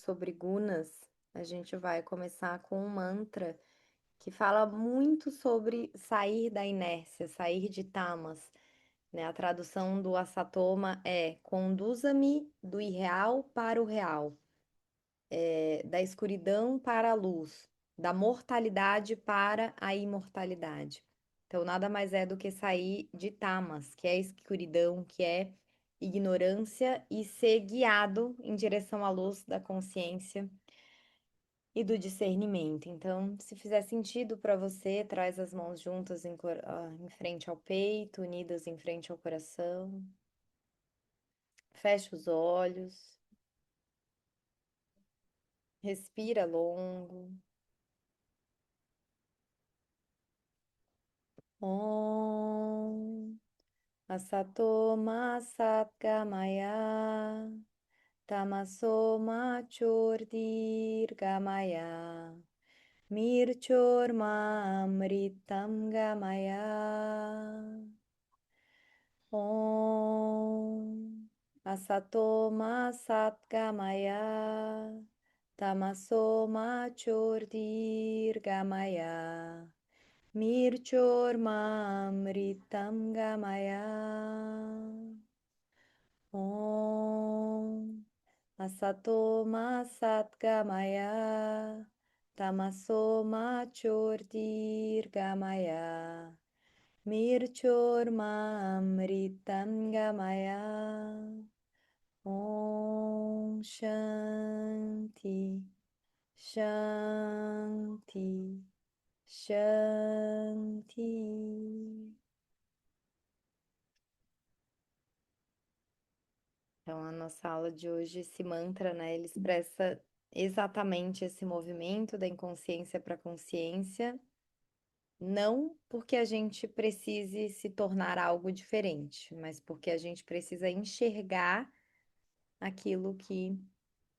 Sobre gunas, a gente vai começar com um mantra que fala muito sobre sair da inércia, sair de tamas, né? A tradução do Asatoma é: conduza-me do irreal para o real, da escuridão para a luz, da mortalidade para a imortalidade. Então, nada mais é do que sair de tamas, que é escuridão, que é ignorância, e ser guiado em direção à luz da consciência e do discernimento. Então, se fizer sentido para você, traz as mãos juntas em frente ao peito, unidas em frente ao coração. Fecha os olhos, respira longo. Om Asato Ma Satgamaya Tamaso Ma Gamaya Mirchor Ma Amritam Gamaya. Om Asato Ma Satgamaya Tamaso Ma Gamaya Mirchor Mamritam Gamaya. Om Asato Ma Satgamaya Tamaso Ma Gamaya Mirchor Mamritam Gamaya. Om Shanti Shanti Shanti. Então, a nossa aula de hoje, esse mantra, né, ele expressa exatamente esse movimento da inconsciência para a consciência, não porque a gente precise se tornar algo diferente, mas porque a gente precisa enxergar aquilo que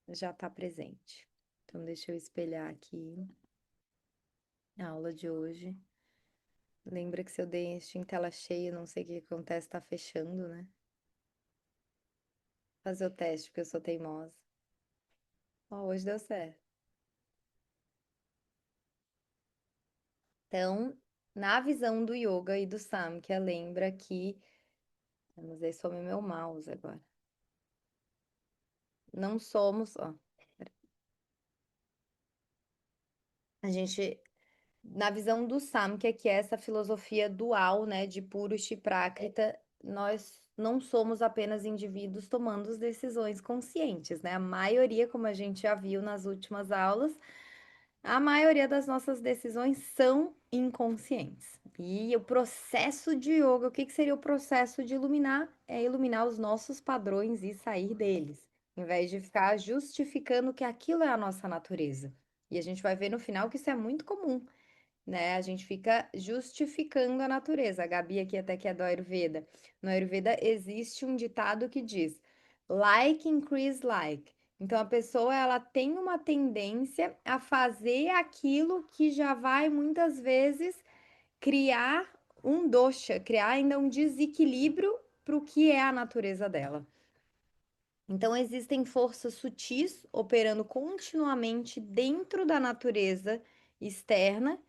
já está presente. Então, deixa eu espelhar aqui a aula de hoje. Lembra que se eu dei este em tela cheia, não sei o que acontece, tá fechando, né? Fazer o teste, porque eu sou teimosa. Ó, hoje deu certo. Então, na visão do yoga e do Samkhya, lembra que. Vamos ver, some meu mouse agora. Não somos. Ó, a gente. Na visão do Samkhya, que é essa filosofia dual, né, de Purusha e Prakrita, nós não somos apenas indivíduos tomando as decisões conscientes, né? A maioria, como a gente já viu nas últimas aulas, a maioria das nossas decisões são inconscientes. E o processo de yoga, o que que seria o processo de iluminar? É iluminar os nossos padrões e sair deles, em vez de ficar justificando que aquilo é a nossa natureza. E a gente vai ver no final que isso é muito comum, né? A gente fica justificando a natureza. A Gabi aqui até que é do Ayurveda. No Ayurveda existe um ditado que diz: like increase like. Então a pessoa ela tem uma tendência a fazer aquilo que já vai muitas vezes criar um dosha, criar ainda um desequilíbrio para o que é a natureza dela. Então existem forças sutis operando continuamente dentro da natureza externa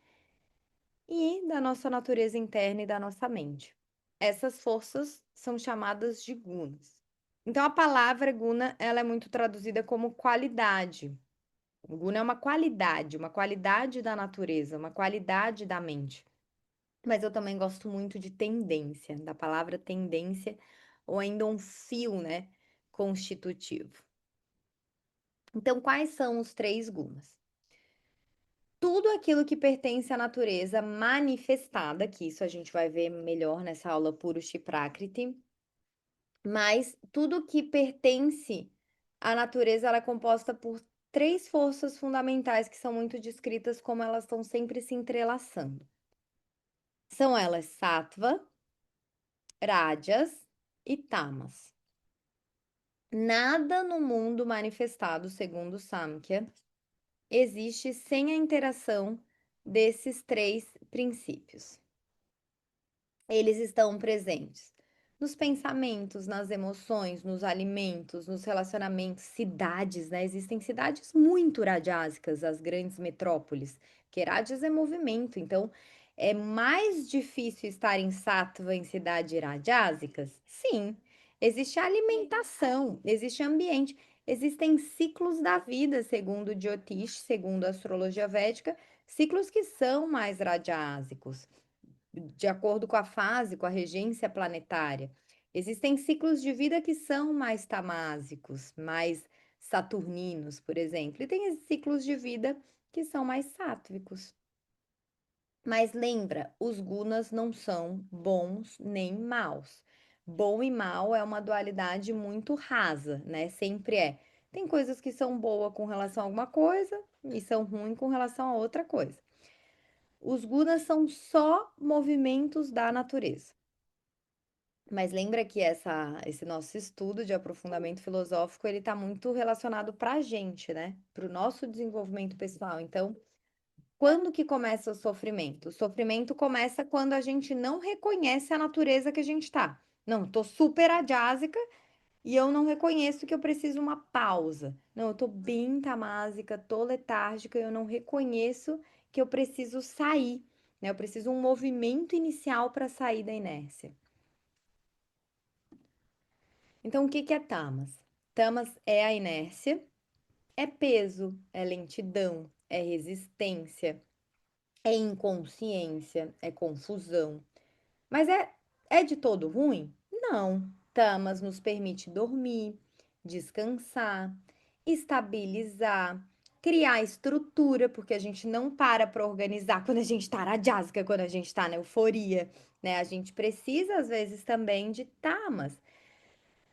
e da nossa natureza interna e da nossa mente. Essas forças são chamadas de gunas. Então, a palavra guna, ela é muito traduzida como qualidade. O guna é uma qualidade da natureza, uma qualidade da mente. Mas eu também gosto muito de tendência, da palavra tendência, ou ainda um fio, né, constitutivo. Então, quais são os três gunas? Tudo aquilo que pertence à natureza manifestada, que isso a gente vai ver melhor nessa aula Purusha Prakriti, mas tudo que pertence à natureza, ela é composta por três forças fundamentais que são muito descritas como elas estão sempre se entrelaçando. São elas Sattva, Rajas e Tamas. Nada no mundo manifestado, segundo Samkhya, existe sem a interação desses três princípios. Eles estão presentes nos pensamentos, nas emoções, nos alimentos, nos relacionamentos, cidades, né? Existem cidades muito radiásicas, as grandes metrópoles, que rádias é movimento, então é mais difícil estar em sattva em cidades radiásicas? Sim. Existe alimentação, existe ambiente, existem ciclos da vida, segundo Jyotish, segundo a astrologia védica, ciclos que são mais radiásicos de acordo com a fase, com a regência planetária. Existem ciclos de vida que são mais tamásicos, mais saturninos, por exemplo, e tem esses ciclos de vida que são mais sáttvicos. Mas lembra, os gunas não são bons nem maus. Bom e mal é uma dualidade muito rasa, né? Sempre é. Tem coisas que são boas com relação a alguma coisa e são ruins com relação a outra coisa. Os gunas são só movimentos da natureza. Mas lembra que esse nosso estudo de aprofundamento filosófico, ele está muito relacionado para a gente, né? Para o nosso desenvolvimento pessoal. Então, quando que começa o sofrimento? O sofrimento começa quando a gente não reconhece a natureza que a gente está. Não, tô super adjásica e eu não reconheço que eu preciso uma pausa. Não, eu tô bem tamásica, tô letárgica e eu não reconheço que eu preciso sair, né? Eu preciso um movimento inicial para sair da inércia. Então, o que que é tamas? Tamas é a inércia, é peso, é lentidão, é resistência, é inconsciência, é confusão. Mas é de todo ruim? Não. Tamas nos permite dormir, descansar, estabilizar, criar estrutura, porque a gente não para organizar quando a gente tá na jásica, quando a gente tá na euforia, né? A gente precisa, às vezes, também de tamas.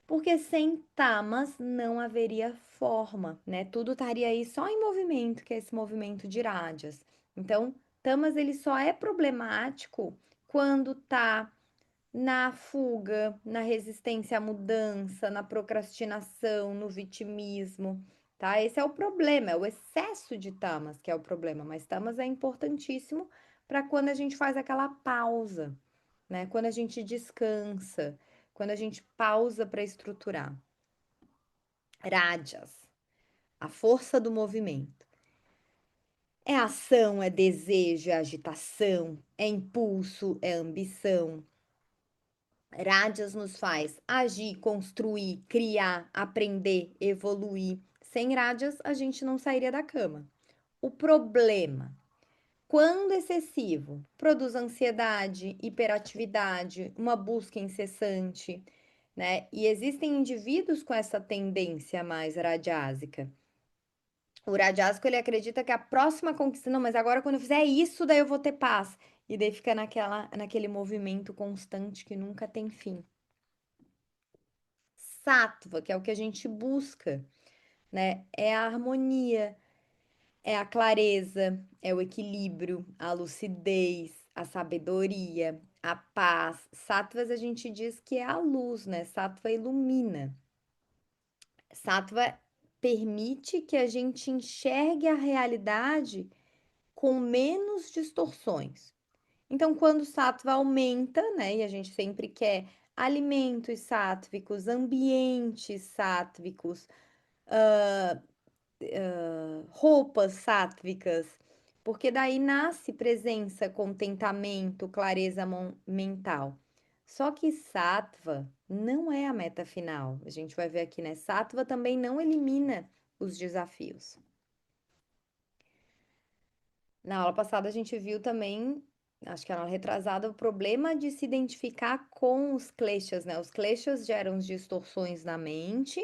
Porque sem tamas não haveria forma, né? Tudo estaria aí só em movimento, que é esse movimento de rádias. Então, tamas ele só é problemático quando tá na fuga, na resistência à mudança, na procrastinação, no vitimismo, tá? Esse é o problema, é o excesso de tamas que é o problema, mas tamas é importantíssimo para quando a gente faz aquela pausa, né? Quando a gente descansa, quando a gente pausa para estruturar. Rajas, a força do movimento. É ação, é desejo, é agitação, é impulso, é ambição. Rajas nos faz agir, construir, criar, aprender, evoluir. Sem Rajas, a gente não sairia da cama. O problema, quando excessivo, produz ansiedade, hiperatividade, uma busca incessante, né? E existem indivíduos com essa tendência mais radiásica. O radiásico, ele acredita que a próxima conquista, não, mas agora quando eu fizer isso, daí eu vou ter paz. E daí fica naquele movimento constante que nunca tem fim. Sattva, que é o que a gente busca, né? É a harmonia, é a clareza, é o equilíbrio, a lucidez, a sabedoria, a paz. Sattvas a gente diz que é a luz, né? Sattva ilumina. Sattva permite que a gente enxergue a realidade com menos distorções. Então, quando o sattva aumenta, né, e a gente sempre quer alimentos sáttvicos, ambientes sáttvicos, roupas sáttvicas, porque daí nasce presença, contentamento, clareza mental. Só que sattva não é a meta final. A gente vai ver aqui, né? Sattva também não elimina os desafios. Na aula passada a gente viu também, acho que era retrasada, o problema de se identificar com os kleshas, né? Os kleshas geram distorções na mente,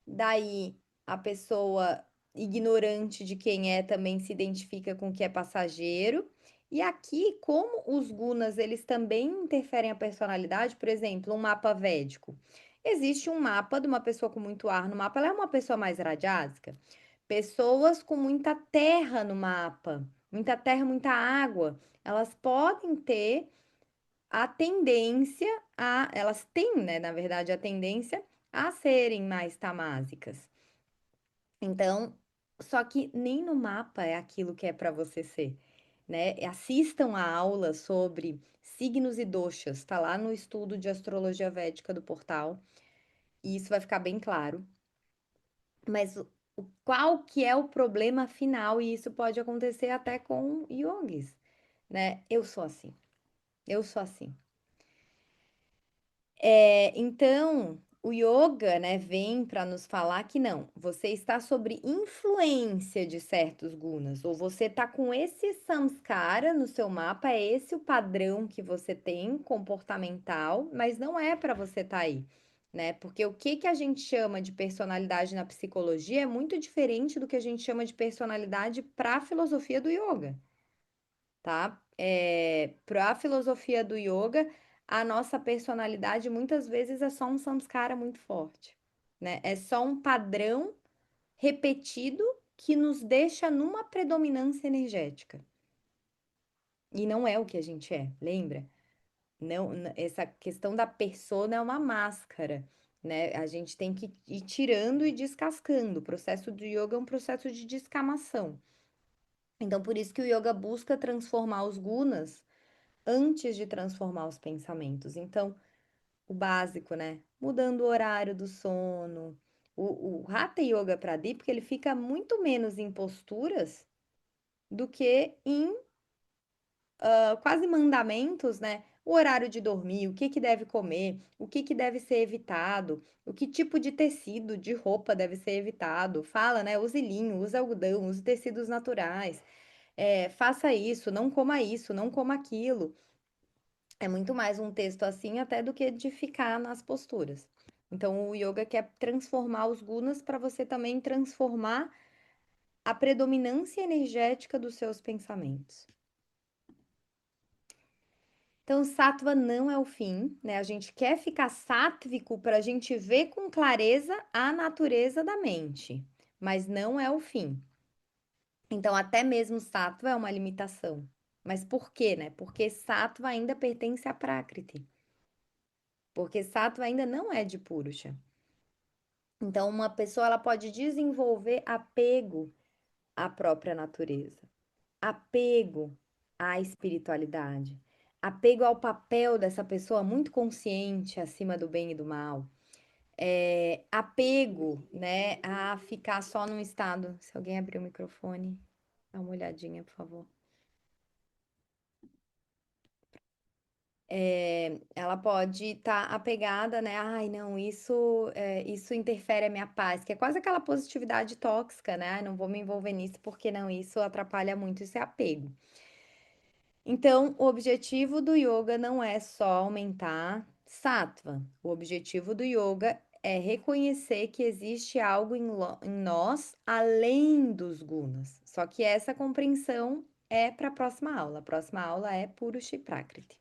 daí a pessoa ignorante de quem é também se identifica com o que é passageiro. E aqui, como os gunas, eles também interferem a personalidade, por exemplo, um mapa védico. Existe um mapa de uma pessoa com muito ar no mapa, ela é uma pessoa mais radiásica. Pessoas com muita terra no mapa, muita terra, muita água, elas podem ter a tendência elas têm, né, na verdade, a tendência a serem mais tamásicas. Então, só que nem no mapa é aquilo que é para você ser. né? Assistam a aula sobre signos e doshas, tá lá no estudo de astrologia védica do portal, e isso vai ficar bem claro. Mas qual que é o problema final? E isso pode acontecer até com yogis, né? Eu sou assim, eu sou assim. Então, o yoga, né, vem para nos falar que não, você está sob influência de certos gunas, ou você está com esse samskara no seu mapa, é esse o padrão que você tem comportamental, mas não é para você estar aí, né? Porque o que que a gente chama de personalidade na psicologia é muito diferente do que a gente chama de personalidade para a filosofia do yoga, tá? Para a filosofia do yoga, a nossa personalidade muitas vezes é só um samskara muito forte, né? É só um padrão repetido que nos deixa numa predominância energética. E não é o que a gente é, lembra? Não, essa questão da persona é uma máscara, né? A gente tem que ir tirando e descascando. O processo do yoga é um processo de descamação. Então, por isso que o yoga busca transformar os gunas antes de transformar os pensamentos. Então, o básico, né? Mudando o horário do sono. O Hatha Yoga Pradipika, ele fica muito menos em posturas do que em quase mandamentos, né? O horário de dormir, o que que deve comer, o que que deve ser evitado, o que tipo de tecido, de roupa deve ser evitado. Fala, né? Use linho, use algodão, use tecidos naturais. Faça isso, não coma isso, não coma aquilo. É muito mais um texto assim até do que de ficar nas posturas. Então, o yoga quer transformar os gunas para você também transformar a predominância energética dos seus pensamentos. Então, sattva não é o fim, né? A gente quer ficar sátvico para a gente ver com clareza a natureza da mente, mas não é o fim. Então, até mesmo sattva é uma limitação. Mas por quê, né? Porque sattva ainda pertence à Prakriti. Porque sattva ainda não é de Purusha. Então, uma pessoa ela pode desenvolver apego à própria natureza, apego à espiritualidade, apego ao papel dessa pessoa muito consciente acima do bem e do mal, apego, né, a ficar só num estado. Se alguém abrir o microfone, dá uma olhadinha, por favor. Ela pode estar apegada, né? Ai, não, isso interfere a minha paz, que é quase aquela positividade tóxica, né? Ai, não vou me envolver nisso porque não, isso atrapalha muito esse apego. Então, o objetivo do yoga não é só aumentar sattva. O objetivo do yoga é reconhecer que existe algo em nós além dos gunas. Só que essa compreensão é para a próxima aula. A próxima aula é Purusha e Prakriti.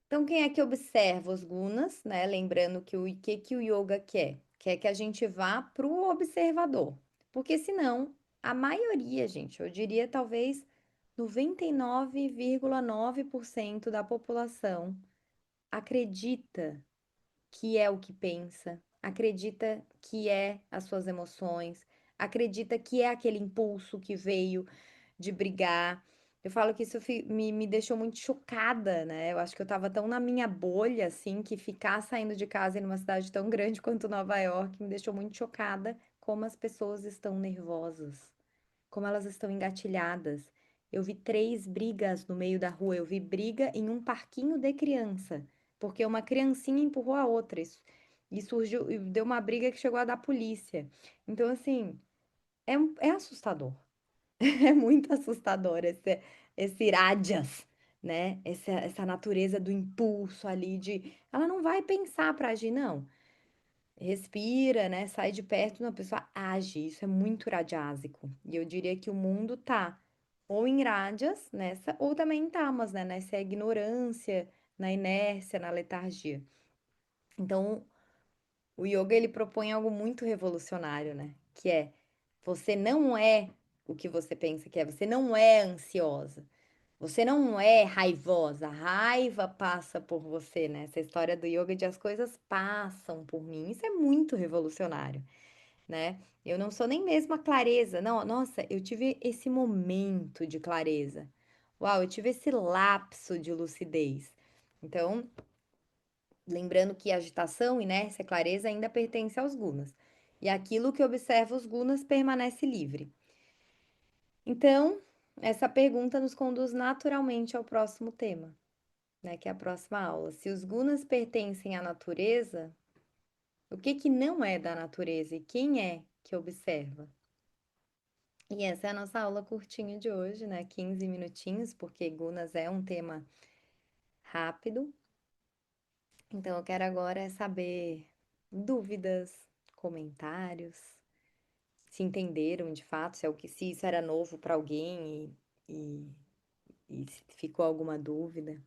Então, quem é que observa os gunas, né? Lembrando que o que o yoga quer? Quer que a gente vá para o observador. Porque senão, a maioria, gente, eu diria talvez 99,9% da população acredita que é o que pensa, acredita que é as suas emoções, acredita que é aquele impulso que veio de brigar. Eu falo que isso me deixou muito chocada, né? Eu acho que eu tava tão na minha bolha, assim, que ficar saindo de casa em uma cidade tão grande quanto Nova York me deixou muito chocada como as pessoas estão nervosas, como elas estão engatilhadas. Eu vi 3 brigas no meio da rua, eu vi briga em um parquinho de criança, porque uma criancinha empurrou a outra. E surgiu, e deu uma briga que chegou a dar polícia. Então, assim, é assustador. É muito assustador esse rajas, né? Essa natureza do impulso ali de. Ela não vai pensar para agir, não. Respira, né? Sai de perto de uma pessoa, age. Isso é muito rajásico. E eu diria que o mundo tá ou em rajas nessa, ou também em tamas, né? Nessa ignorância, na inércia, na letargia. Então, o yoga ele propõe algo muito revolucionário, né? Que é você não é o que você pensa que é, você não é ansiosa, você não é raivosa, a raiva passa por você, né? Essa história do yoga de as coisas passam por mim, isso é muito revolucionário. né? Eu não sou nem mesmo a clareza. Não, nossa, eu tive esse momento de clareza. Uau, eu tive esse lapso de lucidez. Então, lembrando que agitação, inércia, clareza ainda pertence aos gunas. E aquilo que observa os gunas permanece livre. Então, essa pergunta nos conduz naturalmente ao próximo tema, né, que é a próxima aula. Se os gunas pertencem à natureza, o que que não é da natureza e quem é que observa? E essa é a nossa aula curtinha de hoje, né? 15 minutinhos, porque gunas é um tema rápido. Então, eu quero agora saber dúvidas, comentários, se entenderam de fato, se, é o que, se isso era novo para alguém e se ficou alguma dúvida.